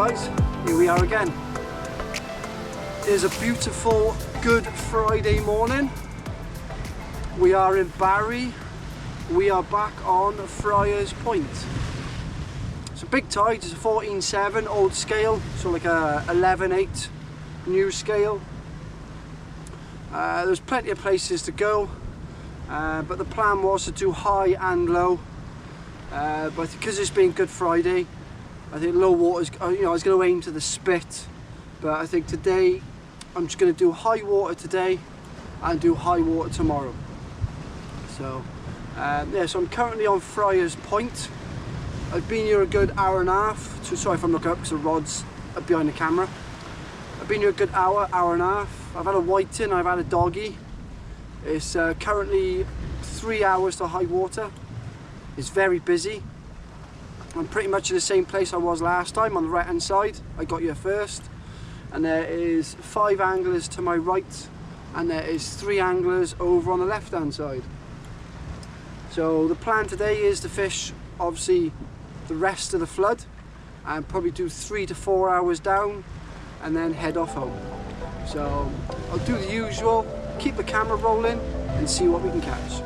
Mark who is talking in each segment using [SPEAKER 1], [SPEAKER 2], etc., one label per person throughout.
[SPEAKER 1] guys, here we are again. It is a beautiful Good Friday morning. We are in Barry. We are back on Friars Point. It's a big tide, it's a 14.7 old scale, so like a 11.8 new scale. There's plenty of places to go, but the plan was to do high and low. But because it's been Good Friday, I think low water's, I was going to aim to the spit, but I think today I'm just going to do high water today and do high water tomorrow. So yeah, so I'm currently on Friars Point. I've been here a good hour and a half. Sorry if I'm looking up because the rod's are behind the camera. I've been here a good hour and a half. I've had a whiting, I've had a doggy. It's currently 3 hours to high water. It's very busy. I'm pretty much in the same place I was last time, on the right hand side. I got here first, and there is 5 anglers to my right, and there is 3 anglers over on the left hand side. So the plan today is to fish obviously the rest of the flood and probably do 3 to 4 hours down and then head off home. So I'll do the usual, keep the camera rolling and see what we can catch.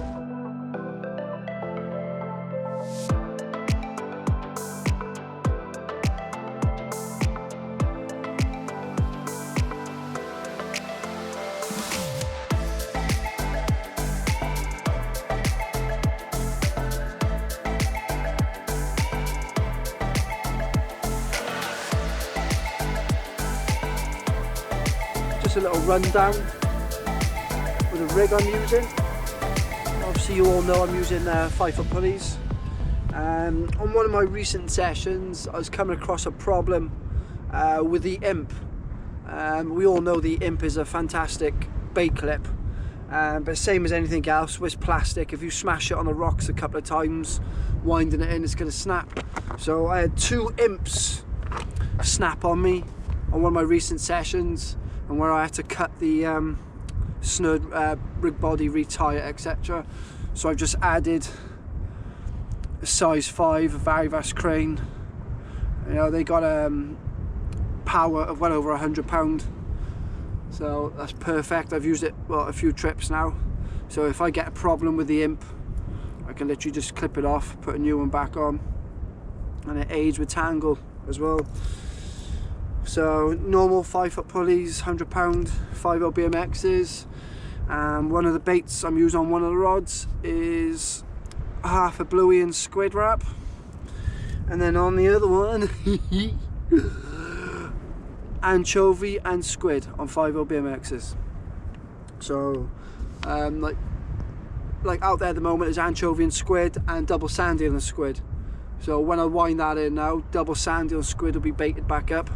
[SPEAKER 1] A little rundown with the rig I'm using. Obviously you all know I'm using 5-foot pulleys. On one of my recent sessions I was coming across a problem with the imp. We all know the imp is a fantastic bait clip, but same as anything else with plastic, if you smash it on the rocks a couple of times winding it in, it's going to snap. So I had 2 imps snap on me on one of my recent sessions, and where I had to cut the snud, rig body, retire, etc. So I've just added a size 5 Varivas crane. You know, they got power of well over 100 pound, so that's perfect. I've used it a few trips now, so if I get a problem with the imp I can literally just clip it off, put a new one back on, and it aids with tangle as well. So normal 5-foot pulleys, 100 pound 5L BMXs, and one of the baits I'm using on one of the rods is half a bluey and squid wrap, and then on the other one anchovy and squid on 5L BMXs. So like out there at the moment is anchovy and squid and double sandy and squid. So when I wind that in now, double sandy and squid will be baited back up.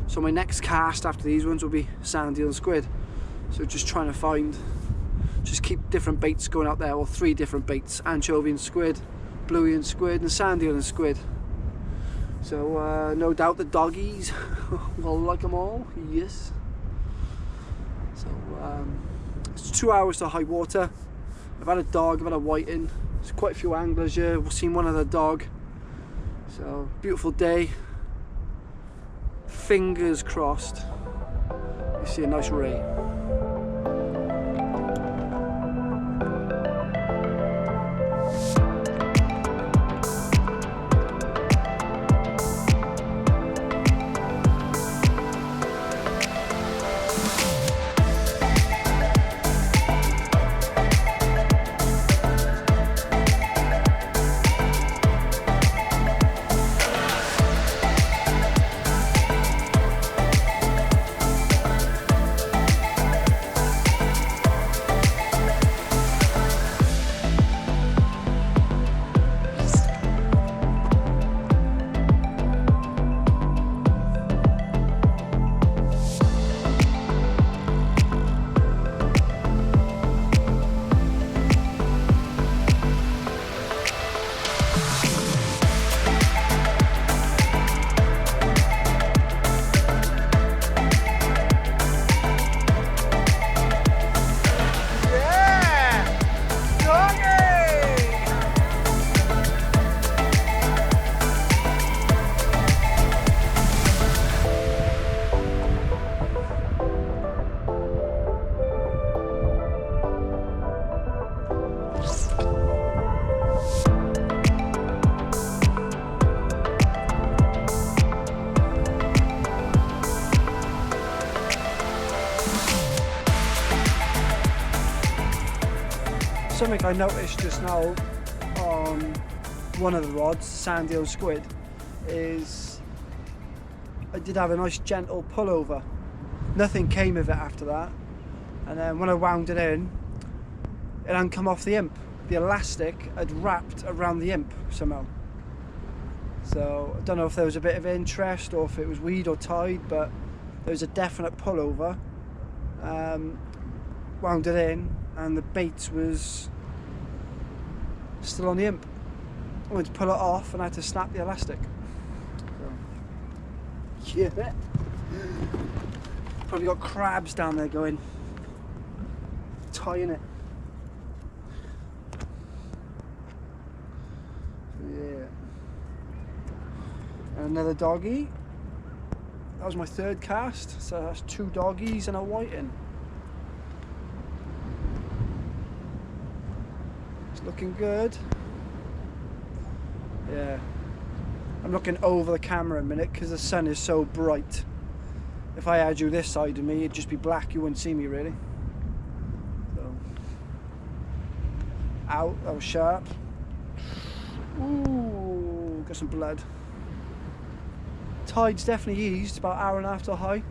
[SPEAKER 1] So my next cast after these ones will be sandy and squid. So just trying to just keep different baits going out there, or 3 different baits: anchovy and squid, bluey and squid, and sandy and squid. So no doubt the doggies will like them all, yes. So it's 2 hours to high water. I've had a dog, I've had a whiting. There's quite a few anglers here. We've seen one other dog. So beautiful day. Fingers crossed you see a nice ray. something I noticed just now on one of the rods, Sandio squid, is I did have a nice gentle pullover. Nothing came of it after that, and then when I wound it in, it hadn't come off the imp. The elastic had wrapped around the imp somehow. So I don't know if there was a bit of interest or if it was weed or tide, but there was a definite pullover. Wound it in, and the bait was still on the imp. I went to pull it off and I had to snap the elastic. So, yeah. Probably got crabs down there going, tying it. Yeah. And another doggy. That was my third cast, so that's 2 doggies and a whiting. It's looking good. Yeah. I'm looking over the camera a minute because the sun is so bright. If I had you this side of me, it'd just be black, you wouldn't see me really. So. Out, that was sharp. Ooh, got some blood. Tide's definitely eased, about 1.5 hours to high.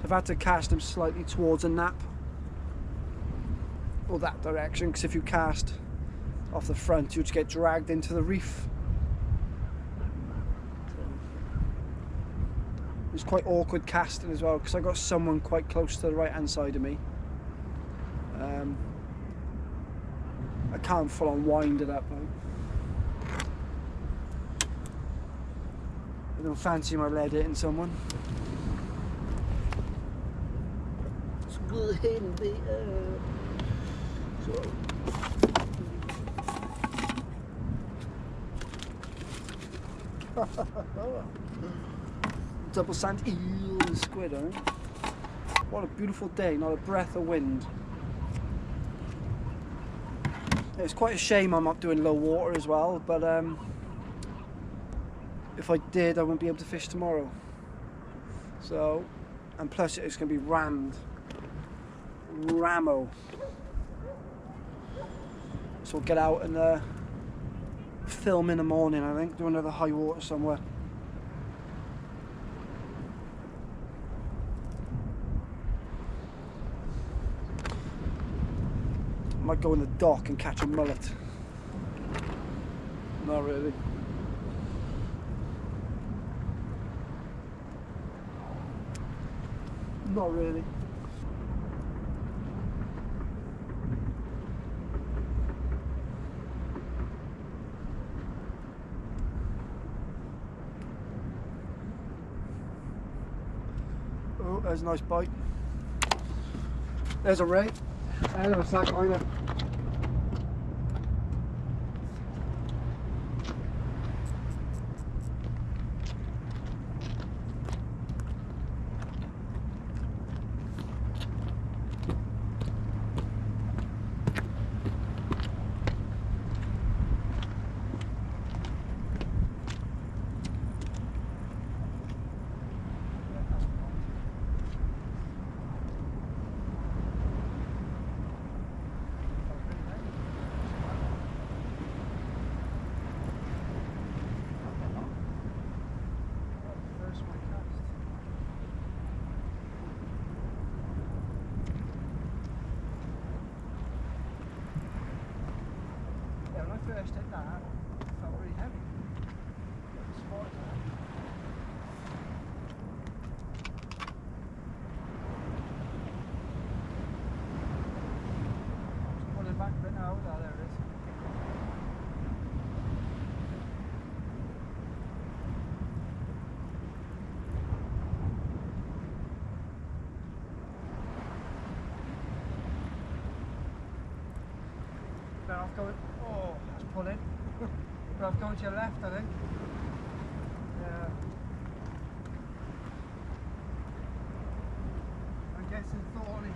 [SPEAKER 1] I've had to cast them slightly towards a nap. Or that direction, because if you cast off the front, you'd just get dragged into the reef. It's quite awkward casting as well, because I got someone quite close to the right hand side of me. I can't full on wind it up though. I don't fancy my lead hitting someone. Let's go ahead and be double sand eel and squid, eh? What a beautiful day, not a breath of wind. It's quite a shame I'm not doing low water as well, but if I did, I wouldn't be able to fish tomorrow. So, and plus it's going to be rammed. Ramo. So we'll get out and film in the morning, I think, do another high water somewhere. Might go in the dock and catch a mullet. Not really. Not really. Oh, there's a nice bite. There's a ray. And a sack liner. First hit that, it felt really heavy. Pulling back a bit now, there it is. Better off going. Oh, that's pulling. Better off going to your left, I think. Yeah. I'm guessing thorny.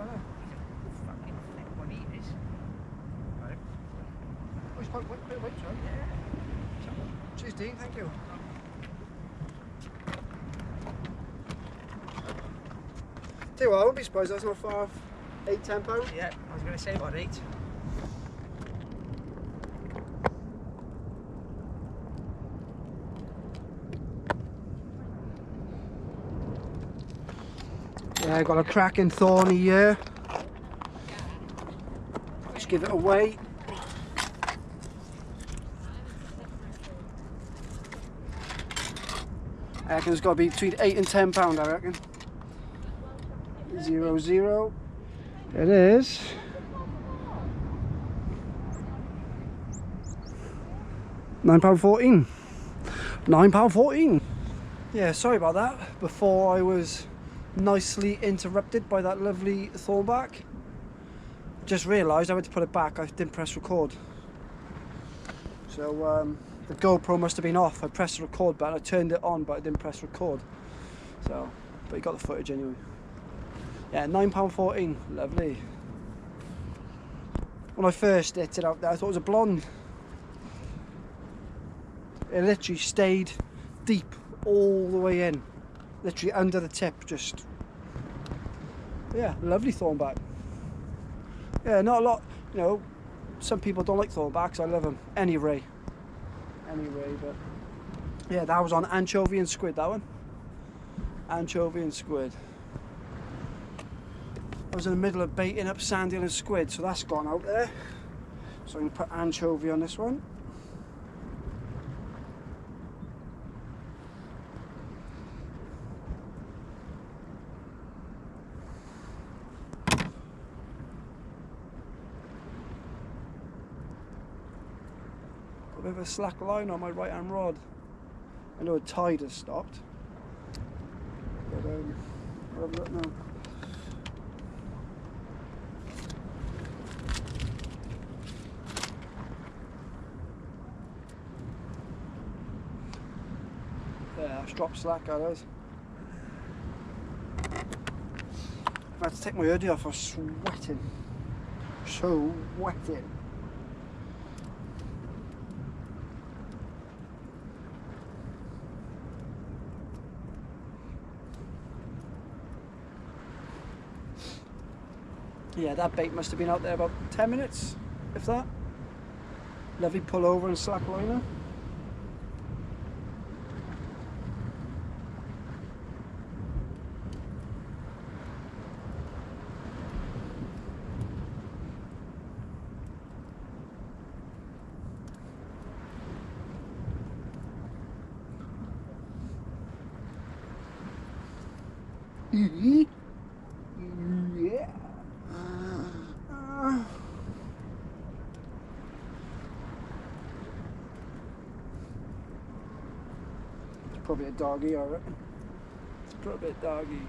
[SPEAKER 2] Fucking thick one he is. Right.
[SPEAKER 1] Oh, he's quite white, right?
[SPEAKER 2] Yeah.
[SPEAKER 1] Cheers, Dean, thank you. Tell you what, I wouldn't be surprised that's not far off £8–10.
[SPEAKER 2] Yeah, I was going to say about 8.
[SPEAKER 1] Yeah, got a cracking thorny here. Just give it away. I reckon it's got to be between £8 and £10, I reckon. 0, 0. It is. £9.14. £9.14. Yeah, sorry about that. Before I was nicely interrupted by that lovely thornback. Just realised I went to put it back. I didn't press record. So the GoPro must have been off. I pressed the record button. I turned it on, but I didn't press record. So, but you got the footage anyway. Yeah, £9.14. Lovely. When I first hit it out there, I thought it was a blonde. It literally stayed deep all the way in. Literally under the tip, just. Yeah, lovely thornback. Yeah, not a lot, you know, some people don't like thornbacks, I love them. Any ray, but. Yeah, that was on anchovy and squid, that one. Anchovy and squid. I was in the middle of baiting up sandeel and squid, so that's gone out there. So I'm going to put anchovy on this one. Got a bit of a slack line on my right hand rod. I know a tide has stopped. But I'll have a look now. Yeah, it's dropped slack, that is. I had to take my hoodie off, I was sweating. So sweating. Yeah, that bait must have been out there about 10 minutes, if that. Lovely pull over and slack liner. Yeah. It's probably a doggy, I reckon. It's probably a doggy.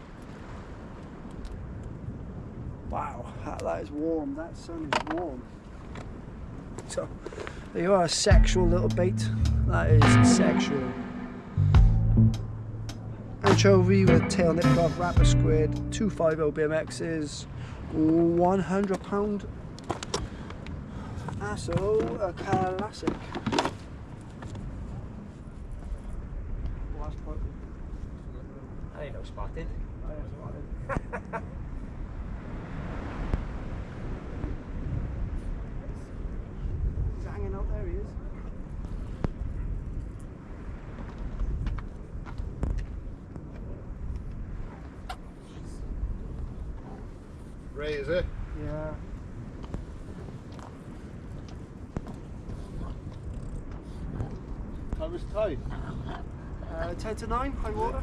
[SPEAKER 1] Wow, that is warm. That sun is warm. So, there you are, a sexual little bait. That is sexual. Anchovy with tail nipped off, rapper squid, 250 BMXs, £100 Asso, a classic.
[SPEAKER 2] I ain't no spotted.
[SPEAKER 1] He's hanging out there, he is.
[SPEAKER 3] Ray, is it?
[SPEAKER 1] Yeah.
[SPEAKER 3] Time is tide.
[SPEAKER 1] 10 to 9, high water.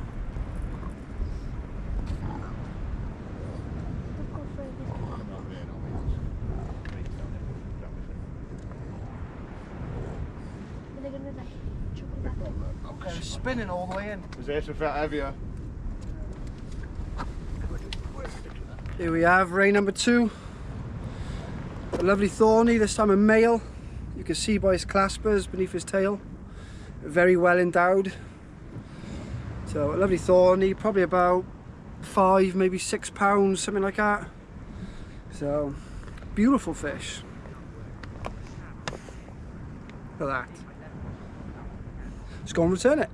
[SPEAKER 1] Okay, spinning all the way in.
[SPEAKER 3] Is it a bit heavier?
[SPEAKER 1] Here we have ray number 2. A lovely thorny, this time a male. You can see by his claspers beneath his tail. Very well endowed. So a lovely thorny, probably about £5, maybe £6, something like that. So, beautiful fish. Look at that. Let's go and return it.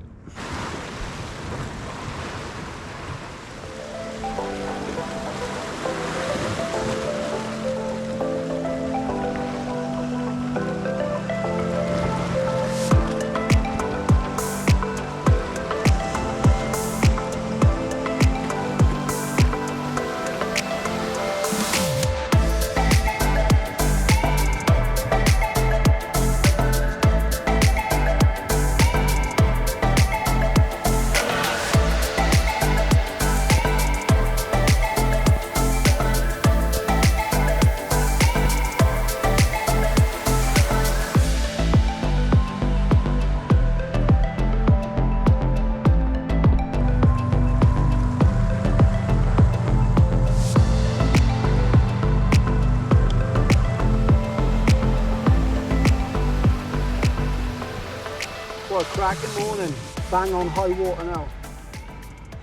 [SPEAKER 1] What a cracking morning. Bang on high water now.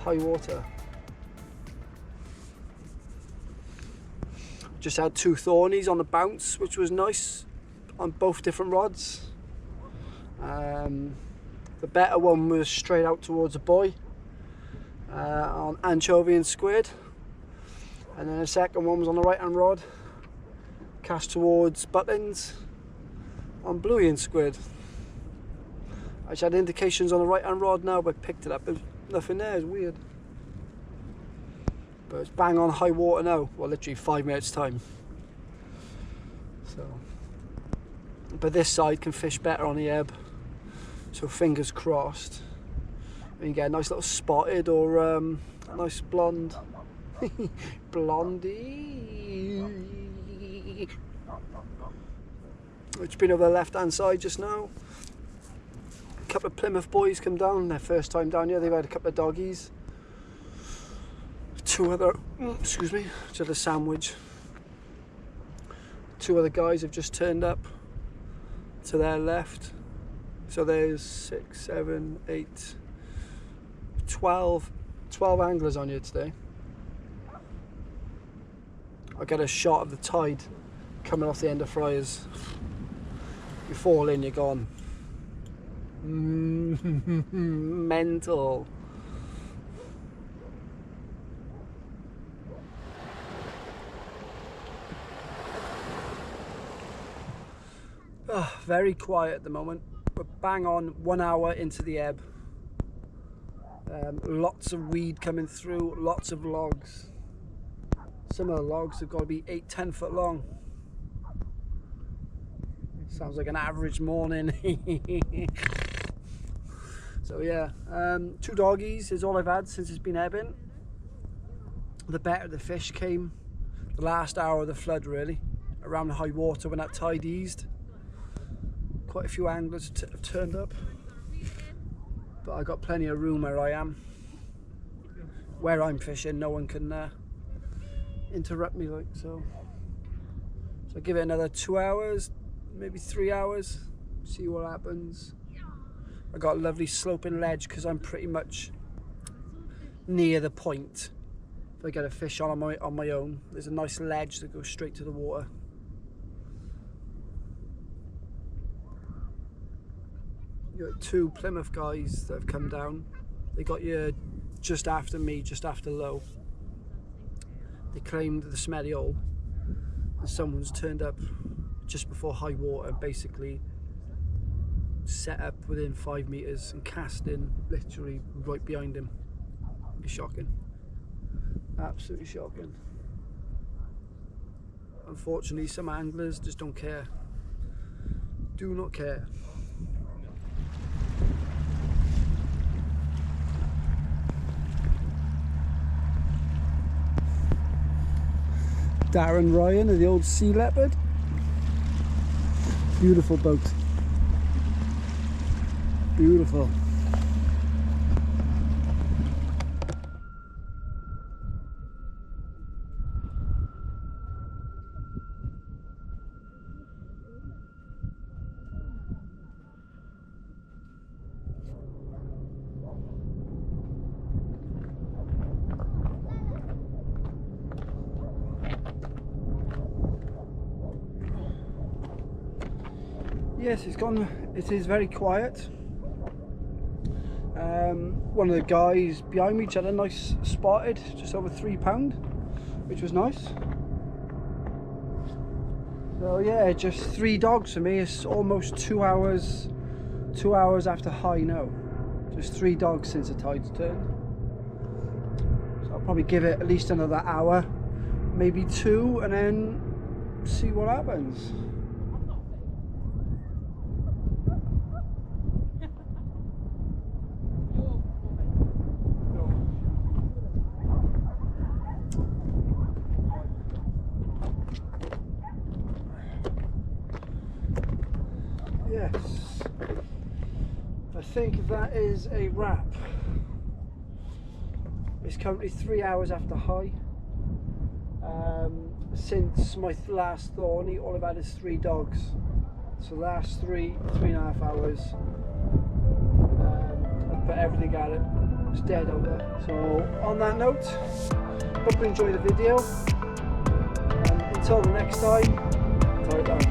[SPEAKER 1] High water. Just had 2 thornies on the bounce, which was nice on both different rods. The better one was straight out towards a buoy on anchovy and squid. And then the second one was on the right hand rod, cast towards butlins on bluey and squid. I just had indications on the right hand rod now, but picked it up. There's nothing there, it's weird. But it's bang on high water now. Well, literally 5 minutes time. So, but this side can fish better on the ebb. So fingers crossed. We can get a nice little spotted or a nice blonde. Blondie. It's been over the left hand side just now. A couple of Plymouth boys come down, their first time down here. They've had a couple of doggies. 2 other, excuse me, just a sandwich. 2 other guys have just turned up to their left. So there's 6, 7, 8, 12 anglers on here today. I get a shot of the tide coming off the end of Friars. You fall in, you're gone. Mental. Oh, very quiet at the moment. We're bang on 1 hour into the ebb. Lots of weed coming through, lots of logs. Some of the logs have got to be 8-10 foot long. Sounds like an average morning. So yeah, 2 doggies is all I've had since it's been ebbing. The better the fish came the last hour of the flood, really, around high water when that tide eased. Quite a few anglers have turned up, but I got plenty of room where I am. Where I'm fishing, no one can interrupt me, like so. So give it another 2 hours, maybe 3 hours, see what happens. I got a lovely sloping ledge because I'm pretty much near the point. If I get a fish on my own, there's a nice ledge that goes straight to the water. You got 2 Plymouth guys that have come down. They got here just after me, just after low. They claimed the smelly hole, and someone's turned up just before high water, basically set up within 5 meters and cast in literally right behind him. It's shocking. Absolutely shocking. Unfortunately, some anglers just don't care. Do not care. Darren Ryan of the old Sea Leopard. Beautiful boat. Beautiful. yes, it's gone. It is very quiet. One of the guys behind me had a nice spotted, just over £3, which was nice. So yeah, just 3 dogs for me. It's almost 2 hours. 2 hours after high now. Just 3 dogs since the tide's turned. So I'll probably give it at least another hour, maybe 2, and then see what happens. Yes, I think that is a wrap. It's currently 3 hours after high. Since my last thorny, all I've had is 3 dogs. So the last 3.5 hours, I put everything at it. It's dead over. So on that note, hope you enjoy the video. And until the next time, tie it down.